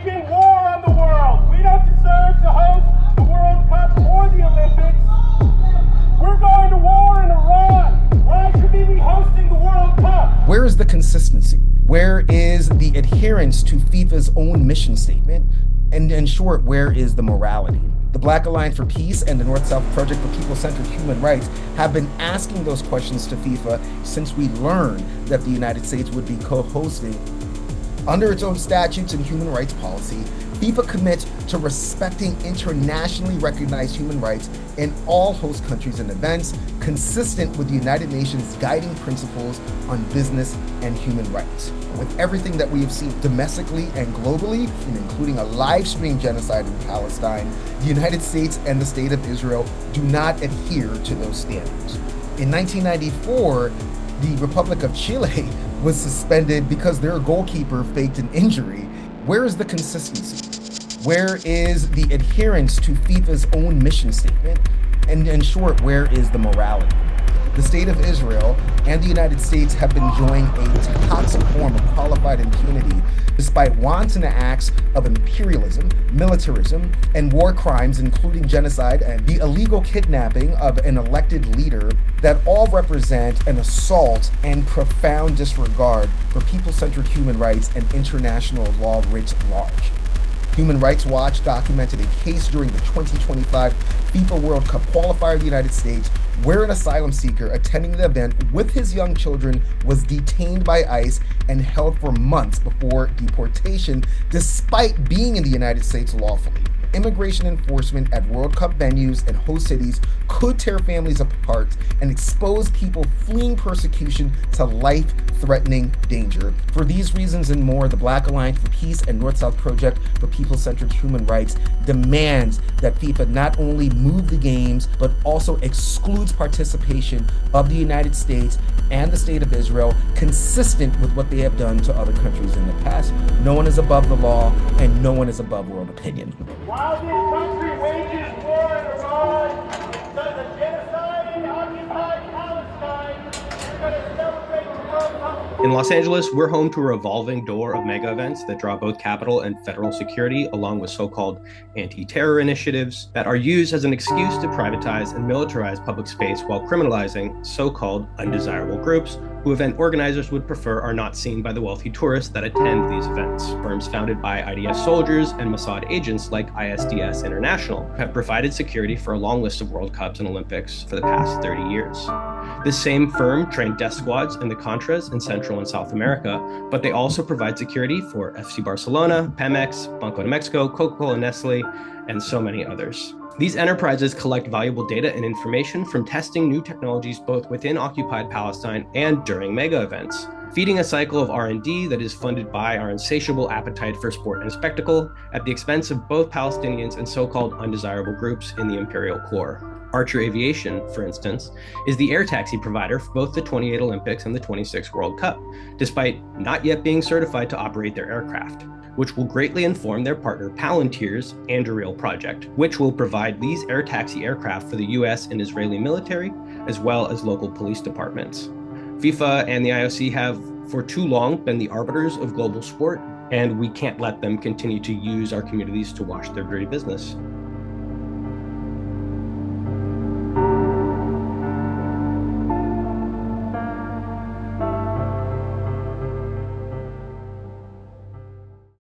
waging war on the world. We don't deserve to host the World Cup or the Olympics. We're going to war in Iran. Why should we be hosting the World Cup? Where is the consistency? Where is the adherence to FIFA's own mission statement? And in short, where is the morality? The Black Alliance for Peace and the North-South Project for People-Centered Human Rights have been asking those questions to FIFA since we learned that the United States would be co-hosting. Under its own statutes and human rights policy, FIFA commits to respecting internationally recognized human rights in all host countries and events, consistent with the United Nations guiding principles on business and human rights. With everything that we have seen domestically and globally, and including a live-stream genocide in Palestine, the United States and the State of Israel do not adhere to those standards. In 1994, the Republic of Chile was suspended because their goalkeeper faked an injury. Where is the consistency? Where is the adherence to FIFA's own mission statement? And in short, where is the morality? The State of Israel and the United States have been enjoying a toxic form of qualified impunity despite wanton acts of imperialism, militarism, and war crimes, including genocide and the illegal kidnapping of an elected leader that all represent an assault and profound disregard for people-centered human rights and international law writ large. Human Rights Watch documented a case during the 2025 FIFA World Cup qualifier in the United States where an asylum seeker attending the event with his young children was detained by ICE and held for months before deportation despite being in the United States lawfully. Immigration enforcement at World Cup venues and host cities could tear families apart and expose people fleeing persecution to life-threatening danger. For these reasons and more, the Black Alliance for Peace and North-South Project for People-Centered Human Rights demands that FIFA not only move the games, but also excludes participation of the United States and the State of Israel, consistent with what they have done to other countries in the past. No one is above the law, and no one is above world opinion. While this country wages war in Iran, does a genocide in occupied Palestine, we're going to celebrate the World Cup. In Los Angeles, we're home to a revolving door of mega events that draw both capital and federal security, along with so-called anti-terror initiatives that are used as an excuse to privatize and militarize public space while criminalizing so-called undesirable groups who event organizers would prefer are not seen by the wealthy tourists that attend these events. Firms founded by IDF soldiers and Mossad agents like ISDS International have provided security for a long list of World Cups and Olympics for the past 30 years. This same firm trained death squads in the Contras in Central and South America, but they also provide security for FC Barcelona, Pemex, Banco de Mexico, Coca-Cola, Nestle, and so many others. These enterprises collect valuable data and information from testing new technologies both within occupied Palestine and during mega events, feeding a cycle of R&D that is funded by our insatiable appetite for sport and spectacle at the expense of both Palestinians and so-called undesirable groups in the imperial core. Archer Aviation, for instance, is the air taxi provider for both the 28 Olympics and the 26 World Cup, despite not yet being certified to operate their aircraft, which will greatly inform their partner Palantir's Anduril project, which will provide these air taxi aircraft for the US and Israeli military, as well as local police departments. FIFA and the IOC have for too long been the arbiters of global sport, and we can't let them continue to use our communities to wash their dirty business.